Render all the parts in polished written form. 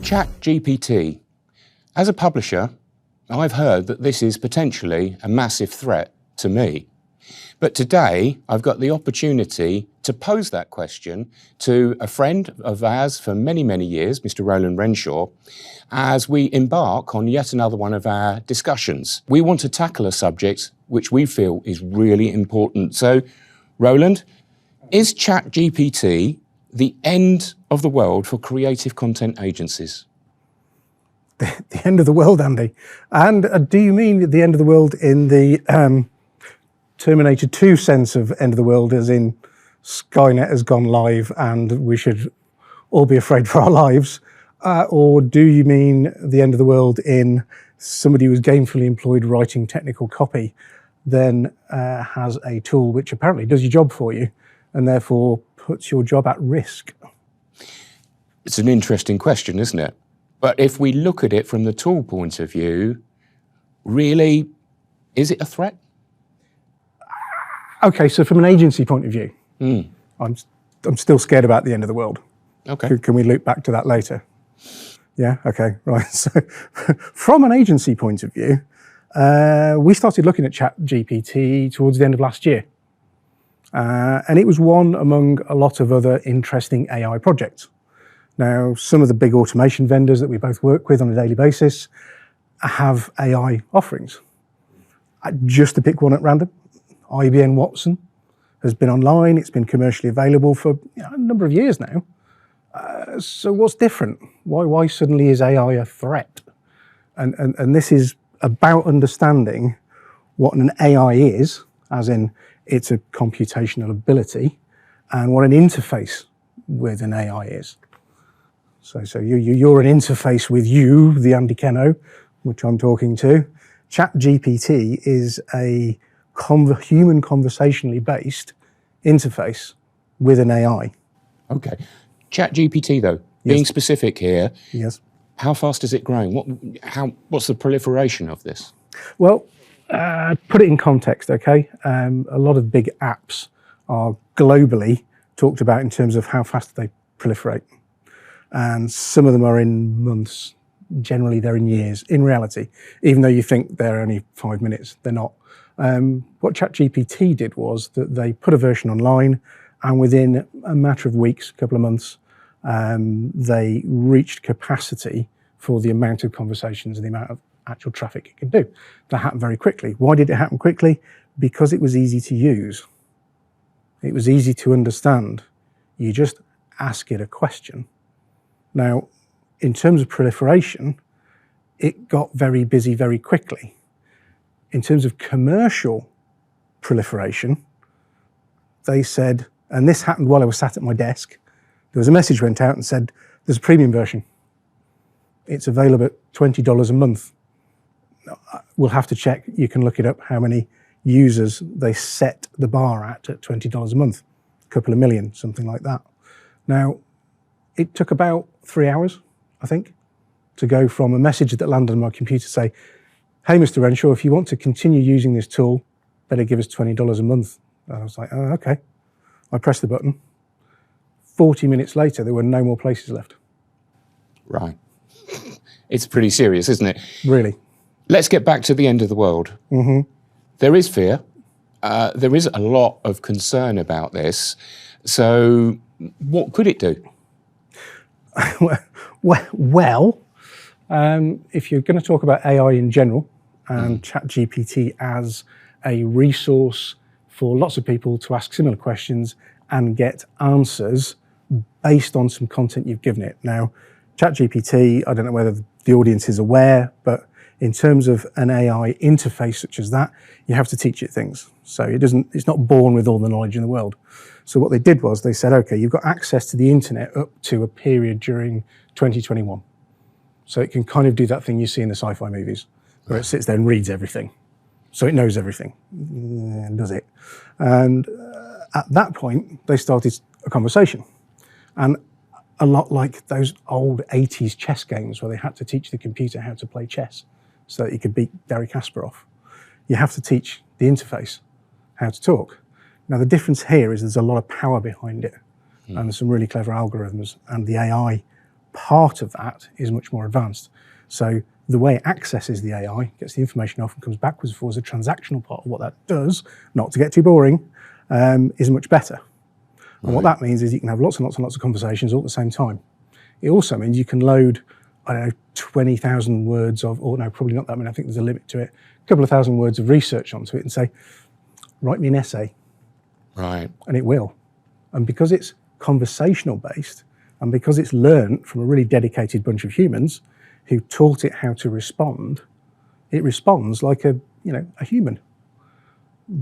ChatGPT. As a publisher, I've heard that this is potentially a massive threat to me. But today, I've got the opportunity to pose that question to a friend of ours for many, many years, Mr. Roland Renshaw, as we embark on yet another one of our discussions. We want to tackle a subject which we feel is really important. So, Roland, is ChatGPT the end of the world for creative content agencies? The end of the world, Andy. And do you mean the end of the world in the Terminator 2 sense of end of the world, as in Skynet has gone live and we should all be afraid for our lives? Or do you mean the end of the world in somebody who's gainfully employed writing technical copy then has a tool which apparently does your job for you and therefore puts your job at risk? It's an interesting question, isn't it? But if we look at it from the tool point of view, really, is it a threat? Okay, so from an agency point of view, I'm still scared about the end of the world. Okay. Can we loop back to that later? Yeah, okay, right. So from an agency point of view, we started looking at ChatGPT towards the end of last year. And it was one among a lot of other interesting AI projects. Now, some of the big automation vendors that we both work with on a daily basis have AI offerings. Just to pick one at random, IBM Watson has been online. It's been commercially available for a number of years now. So what's different? Why suddenly is AI a threat? And this is about understanding what an AI is, as in it's a computational ability, and what an interface with an AI is. So you're an interface with you, the Andy Quenault, which I'm talking to. ChatGPT is a human conversationally based interface with an AI. Okay. ChatGPT, though, being specific here, yes. How fast is it growing? What's the proliferation of this? Well, put it in context, okay? A lot of big apps are globally talked about in terms of how fast they proliferate. And some of them are in months. Generally, they're in years. In reality, even though you think they're only 5 minutes, they're not. What ChatGPT did was that they put a version online, and within a matter of weeks, a couple of months, they reached capacity for the amount of conversations and the amount of actual traffic it can do. That happened very quickly. Why did it happen quickly? Because it was easy to use. It was easy to understand. You just ask it a question. Now, in terms of proliferation, it got very busy very quickly. In terms of commercial proliferation, they said, and this happened while I was sat at my desk, there was a message went out and said, there's a premium version. It's available at $20 a month. We'll have to check. You can look it up, how many users they set the bar at $20 a month. A couple of million, something like that. Now, it took about 3 hours, I think, to go from a message that landed on my computer to say, hey, Mr. Renshaw, if you want to continue using this tool, better give us $20 a month. And I was like, oh, okay. I pressed the button. 40 minutes later, there were no more places left. Right. It's pretty serious, isn't it? Really. Let's get back to the end of the world. Mm-hmm. There is fear. There is a lot of concern about this. So what could it do? Well, if you're going to talk about AI in general and ChatGPT as a resource for lots of people to ask similar questions and get answers based on some content you've given it. Now, ChatGPT, I don't know whether the audience is aware, but in terms of an AI interface such as that, you have to teach it things. So it's not born with all the knowledge in the world. So what they did was they said, okay, you've got access to the internet up to a period during 2021. So it can kind of do that thing you see in the sci-fi movies, where it sits there and reads everything. So it knows everything, does it? And at that point, they started a conversation. And a lot like those old 80s chess games where they had to teach the computer how to play chess so that you could beat Garry Kasparov. You have to teach the interface how to talk. Now, the difference here is there's a lot of power behind it. And there's some really clever algorithms, and the AI part of that is much more advanced. So the way it accesses the AI, gets the information off and comes backwards and forwards, the transactional part of what that does, not to get too boring, is much better. And what that means is you can have lots and lots and lots of conversations all at the same time. It also means you can load, I don't know, 20,000 words of, or no, probably not that many, I think there's a limit to it, a couple of thousand words of research onto it and say, write me an essay. Right. And it will. And because it's conversational based, and because it's learned from a really dedicated bunch of humans who taught it how to respond, it responds like a human.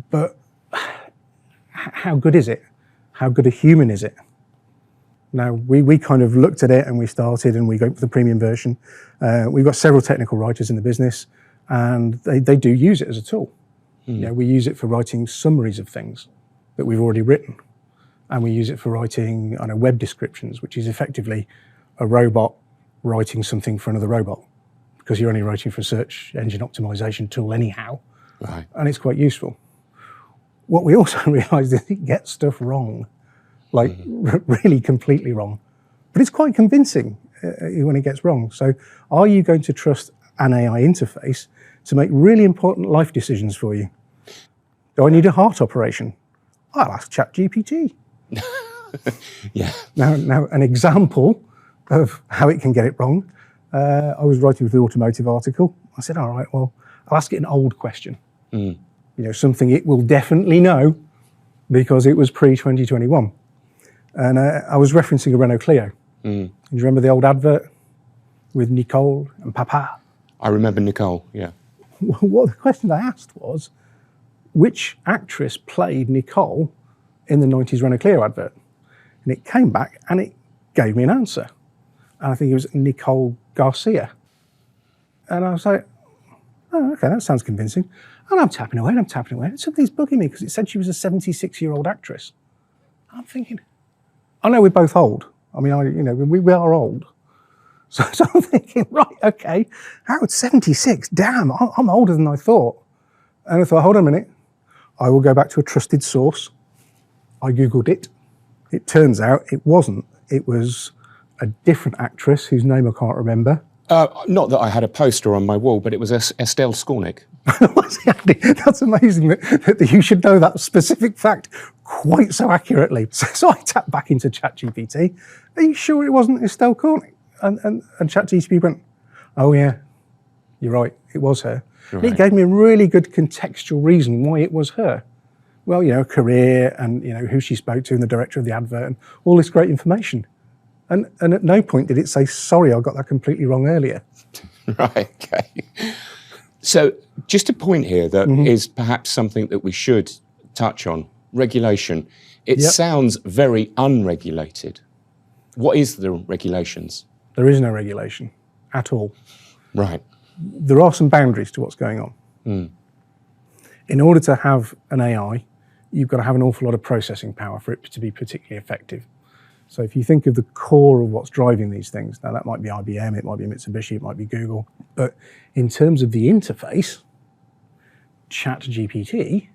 But how good is it? How good a human is it? Now, we kind of looked at it and we started and we go for the premium version. We've got several technical writers in the business and they do use it as a tool. We use it for writing summaries of things that we've already written. And we use it for writing web descriptions, which is effectively a robot writing something for another robot, because you're only writing for a search engine optimization tool anyhow. Right. And it's quite useful. What we also realized is it gets stuff wrong, like really completely wrong. But it's quite convincing when it gets wrong. So are you going to trust an AI interface to make really important life decisions for you? Do I need a heart operation? I'll ask ChatGPT. Yeah. Now, an example of how it can get it wrong. I was writing for the automotive article. I said, all right, well, I'll ask it an old question. Something it will definitely know because it was pre-2021. And I was referencing a Renault Clio. Do you remember the old advert with Nicole and Papa? I remember Nicole, yeah. What the question I asked was, which actress played Nicole in the 90s Renault Clio advert? And it came back and it gave me an answer. And I think it was Nicole Garcia. And I was like, oh, okay, that sounds convincing. And I'm tapping away and I'm tapping away. And something's bugging me because it said she was a 76-year-old actress. I'm thinking, I know we're both old. I mean, we are old. So I'm thinking, right, okay, Howard, 76, damn, I'm older than I thought. And I thought, hold on a minute, I will go back to a trusted source. I Googled it. It turns out it wasn't. It was a different actress whose name I can't remember. Not that I had a poster on my wall, but it was Estelle Skornick. That's amazing that you should know that specific fact quite so accurately. So I tapped back into ChatGPT. Are you sure it wasn't Estelle Skornick? And ChatGPT went, oh yeah, you're right, it was her. Right. It gave me a really good contextual reason why it was her. Well, career and, who she spoke to and the director of the advert and all this great information. And at no point did it say, sorry, I got that completely wrong earlier. Right, okay. So just a point here that is perhaps something that we should touch on, regulation. It sounds very unregulated. What is the regulations? There is no regulation at all. Right. There are some boundaries to what's going on. In order to have an AI, you've got to have an awful lot of processing power for it to be particularly effective. So if you think of the core of what's driving these things, now that might be IBM, it might be Mitsubishi, it might be Google, but in terms of the interface, ChatGPT,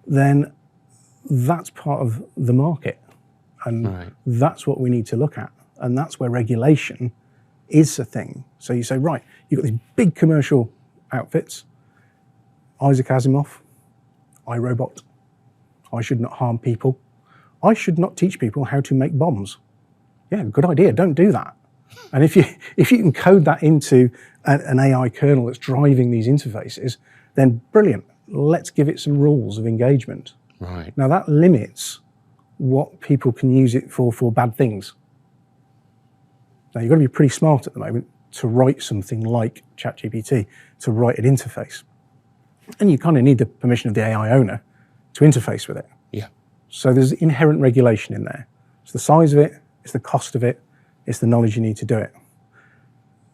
then that's part of the market. And that's what we need to look at. And that's where regulation is a thing. So you say, right, you've got these big commercial outfits, Isaac Asimov, iRobot, I should not harm people. I should not teach people how to make bombs. Yeah, good idea, don't do that. And if you can code that into an AI kernel that's driving these interfaces, then brilliant, let's give it some rules of engagement. Right. Now that limits what people can use it for bad things. Now you've got to be pretty smart at the moment to write something like ChatGPT, to write an interface. And you kind of need the permission of the AI owner to interface with it. Yeah. So there's inherent regulation in there. It's the size of it, it's the cost of it, it's the knowledge you need to do it.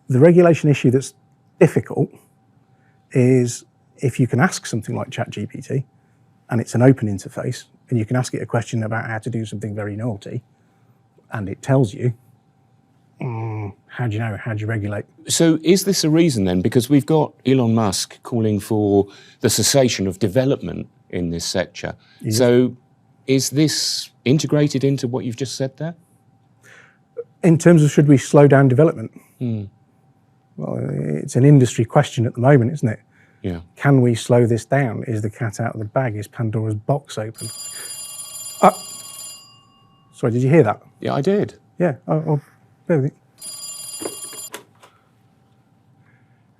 The regulation issue that's difficult is if you can ask something like ChatGPT and it's an open interface and you can ask it a question about how to do something very naughty and it tells you, how do you know? How do you regulate? So is this a reason then? Because we've got Elon Musk calling for the cessation of development in this sector. Yes. So is this integrated into what you've just said there? In terms of should we slow down development? Well, it's an industry question at the moment, isn't it? Yeah. Can we slow this down? Is the cat out of the bag? Is Pandora's box open? Sorry, did you hear that? Yeah, I did. Yeah. Oh, bear with me.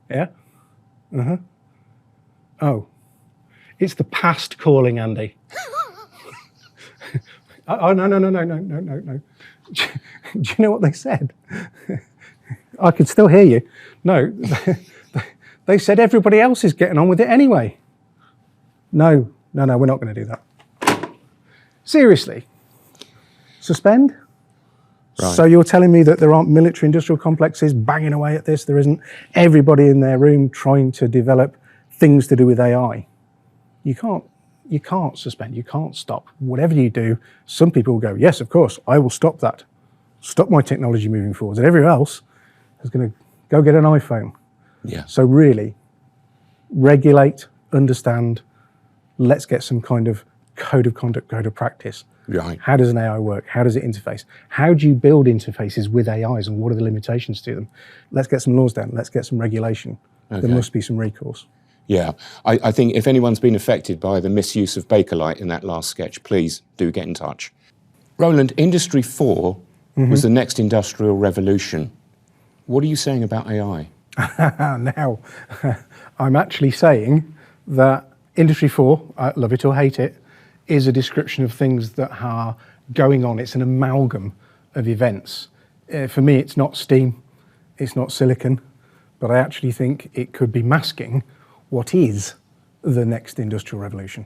Yeah? Oh. It's the past calling, Andy. Oh, no. Do you know what they said? I could still hear you. No, they said everybody else is getting on with it anyway. No, we're not going to do that. Seriously? Suspend? Right. So you're telling me that there aren't military industrial complexes banging away at this? There isn't everybody in their room trying to develop things to do with AI? You can't suspend, you can't stop. Whatever you do, some people will go, yes, of course, I will stop that. Stop my technology moving forward. And everyone else is going to go get an iPhone. Yeah. So really, regulate, understand, let's get some kind of code of conduct, code of practice. Right. How does an AI work? How does it interface? How do you build interfaces with AIs and what are the limitations to them? Let's get some laws down. Let's get some regulation. Okay. There must be some recourse. Yeah, I think if anyone's been affected by the misuse of Bakelite in that last sketch, please do get in touch. Roland, Industry 4 was the next industrial revolution. What are you saying about AI? Now, I'm actually saying that Industry 4, love it or hate it, is a description of things that are going on. It's an amalgam of events. For me, it's not steam, it's not silicon, but I actually think it could be masking what is the next industrial revolution.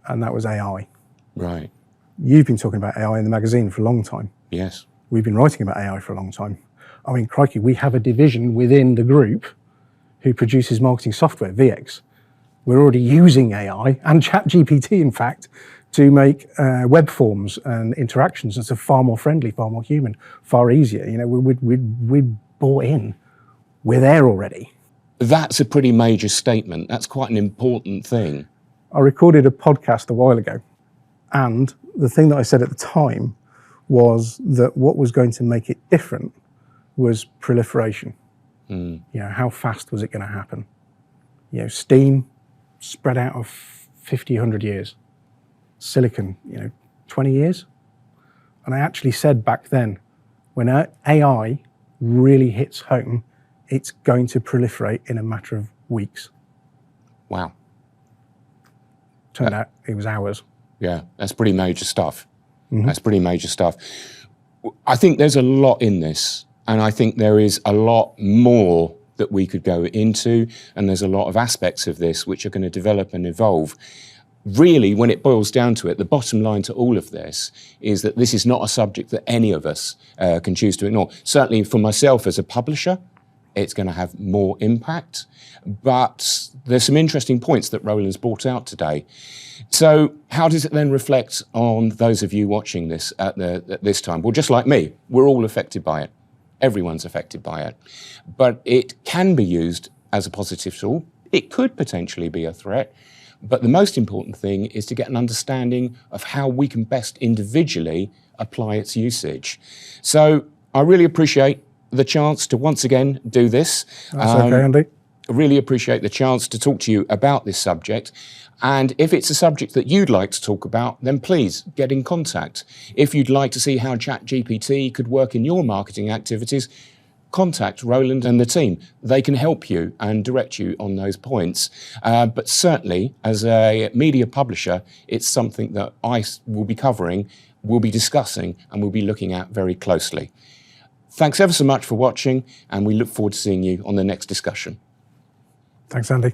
And that was AI. Right. You've been talking about AI in the magazine for a long time. Yes. We've been writing about AI for a long time. I mean, crikey, we have a division within the group who produces marketing software, VX. We're already using AI and ChatGPT, in fact, to make web forms and interactions that are far more friendly, far more human, far easier. You know, we're bought in. We're there already. That's a pretty major statement. That's quite an important thing. I recorded a podcast a while ago, and the thing that I said at the time was that what was going to make it different was proliferation. You know, how fast was it going to happen? You know, steam spread out of 50, 100 years. Silicon, 20 years. And I actually said back then, when AI really hits home, it's going to proliferate in a matter of weeks. Wow. Turned out it was hours. Yeah, that's pretty major stuff. That's pretty major stuff. I think there's a lot in this, and I think there is a lot more that we could go into, and there's a lot of aspects of this which are going to develop and evolve. Really, when it boils down to it, the bottom line to all of this is that this is not a subject that any of us can choose to ignore. Certainly for myself as a publisher, it's going to have more impact. But there's some interesting points that Roland's brought out today. So how does it then reflect on those of you watching this at this time? Well, just like me, we're all affected by it. Everyone's affected by it. But it can be used as a positive tool. It could potentially be a threat. But the most important thing is to get an understanding of how we can best individually apply its usage. So I really appreciate the chance to once again do this. That's okay, Andy. I really appreciate the chance to talk to you about this subject. And if it's a subject that you'd like to talk about, then please get in contact. If you'd like to see how ChatGPT could work in your marketing activities, contact Roland and the team. They can help you and direct you on those points. But certainly, as a media publisher, it's something that I will be covering, will be discussing, and will be looking at very closely. Thanks ever so much for watching, and we look forward to seeing you on the next discussion. Thanks, Andy.